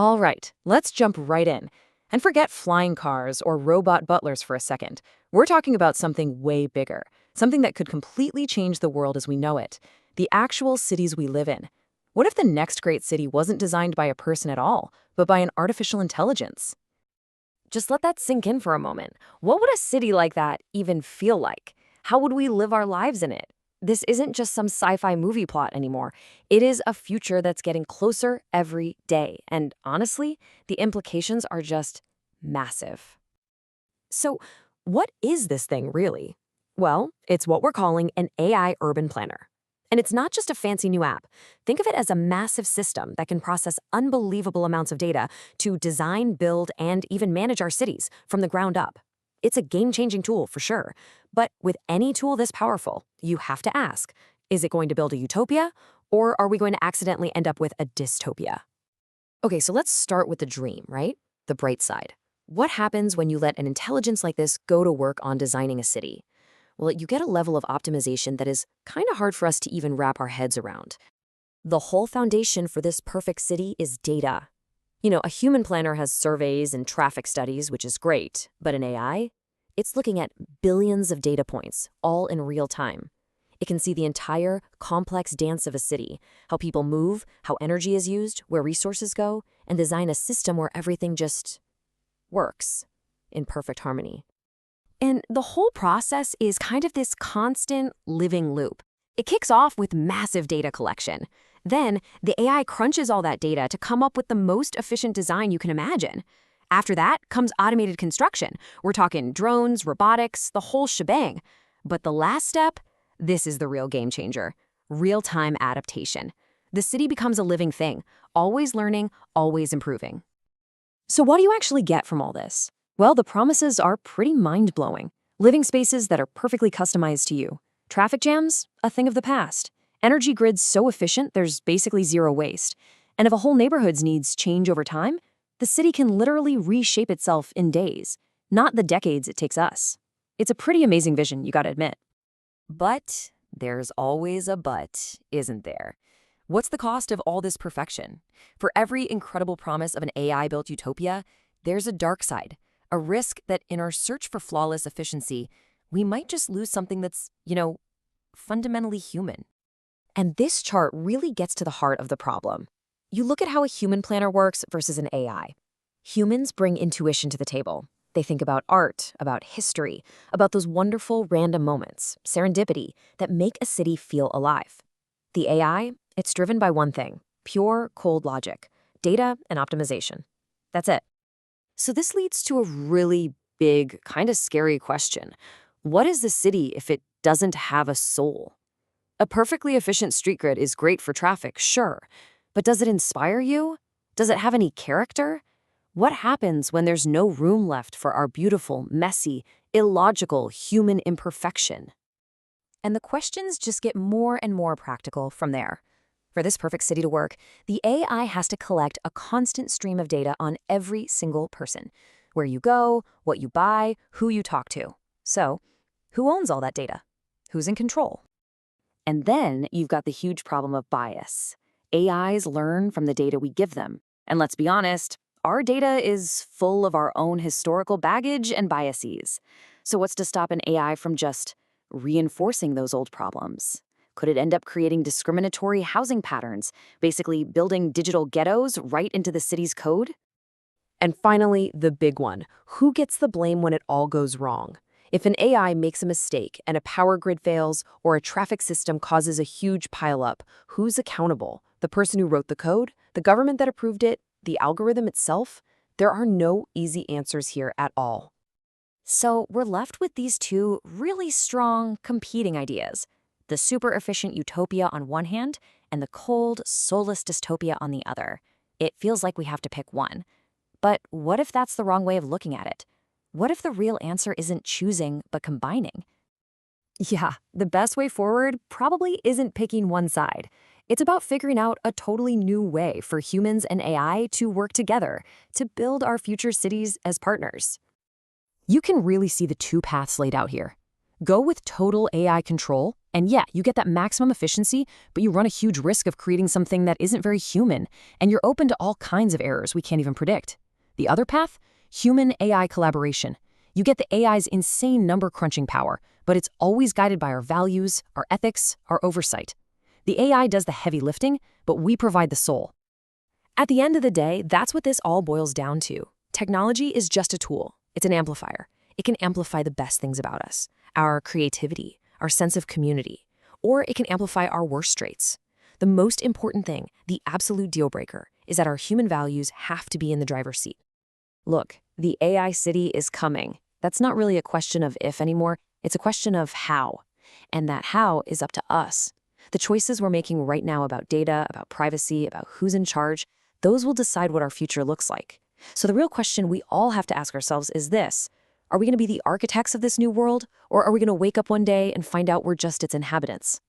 All right, let's jump right in. And forget flying cars or robot butlers for a second. We're talking about something way bigger, something that could completely change the world as we know it, the actual cities we live in. What if the next great city wasn't designed by a person at all, but by an artificial intelligence? Just let that sink in for a moment. What would a city like that even feel like? How would we live our lives in it? This isn't just some sci fi movie plot anymore. It is a future that's getting closer every day. And honestly, the implications are just massive. So, what is this thing really? Well, it's what we're calling an AI urban planner. And it's not just a fancy new app. Think of it as a massive system that can process unbelievable amounts of data to design, build, and even manage our cities from the ground up. It's a game changing tool for sure. But with any tool this powerful, you have to ask, is it going to build a utopia, or are we going to accidentally end up with a dystopia? Okay, so let's start with the dream, right? The bright side. What happens when you let an intelligence like this go to work on designing a city? Well, you get a level of optimization that is kind of hard for us to even wrap our heads around. The whole foundation for this perfect city is data. A human planner has surveys and traffic studies, which is great, but an AI, it's looking at billions of data points, all in real time. It can see the entire complex dance of a city, how people move, how energy is used, where resources go, and design a system where everything just works in perfect harmony. And the whole process is kind of this constant living loop. It kicks off with massive data collection. Then, the AI crunches all that data to come up with the most efficient design you can imagine. After that comes automated construction. We're talking drones, robotics, the whole shebang. But the last step, this is the real game changer. Real-time adaptation. The city becomes a living thing, always learning, always improving. So what do you actually get from all this? Well, the promises are pretty mind-blowing. Living spaces that are perfectly customized to you. Traffic jams? A thing of the past. Energy grids so efficient there's basically zero waste. And if a whole neighborhood's needs change over time, the city can literally reshape itself in days, not the decades it takes us. It's a pretty amazing vision, you gotta admit. But there's always a but, isn't there? What's the cost of all this perfection? For every incredible promise of an AI-built utopia, there's a dark side. A risk that in our search for flawless efficiency, we might just lose something that's, fundamentally human. And this chart really gets to the heart of the problem. You look at how a human planner works versus an AI. Humans bring intuition to the table. They think about art, about history, about those wonderful random moments, serendipity, that make a city feel alive. The AI, it's driven by one thing, pure, cold logic, data and optimization. That's it. So this leads to a really big, kind of scary question. What is the city if it doesn't have a soul? A perfectly efficient street grid is great for traffic, sure. But does it inspire you? Does it have any character? What happens when there's no room left for our beautiful, messy, illogical human imperfection? And the questions just get more and more practical from there. For this perfect city to work, the AI has to collect a constant stream of data on every single person. Where you go, what you buy, who you talk to. So, who owns all that data? Who's in control? And then you've got the huge problem of bias. AIs learn from the data we give them. And let's be honest, our data is full of our own historical baggage and biases. So what's to stop an AI from just reinforcing those old problems? Could it end up creating discriminatory housing patterns, basically building digital ghettos right into the city's code? And finally, the big one. Who gets the blame when it all goes wrong? If an AI makes a mistake and a power grid fails or a traffic system causes a huge pileup, who's accountable? The person who wrote the code? The government that approved it? The algorithm itself? There are no easy answers here at all. So we're left with these two really strong, competing ideas. The super efficient utopia on one hand, and the cold, soulless dystopia on the other. It feels like we have to pick one. But what if that's the wrong way of looking at it? What if the real answer isn't choosing, but combining? Yeah, the best way forward probably isn't picking one side. It's about figuring out a totally new way for humans and AI to work together to build our future cities as partners. You can really see the two paths laid out here. Go with total AI control, and yeah, you get that maximum efficiency, but you run a huge risk of creating something that isn't very human, and you're open to all kinds of errors we can't even predict. The other path? Human-AI collaboration. You get the AI's insane number-crunching power, but it's always guided by our values, our ethics, our oversight. The AI does the heavy lifting, but we provide the soul. At the end of the day, that's what this all boils down to. Technology is just a tool. It's an amplifier. It can amplify the best things about us, our creativity, our sense of community, or it can amplify our worst traits. The most important thing, the absolute deal breaker, is that our human values have to be in the driver's seat. Look, the AI city is coming. That's not really a question of if anymore, it's a question of how. And that how is up to us. The choices we're making right now about data, about privacy, about who's in charge, those will decide what our future looks like. So the real question we all have to ask ourselves is this: are we going to be the architects of this new world, or are we going to wake up one day and find out we're just its inhabitants?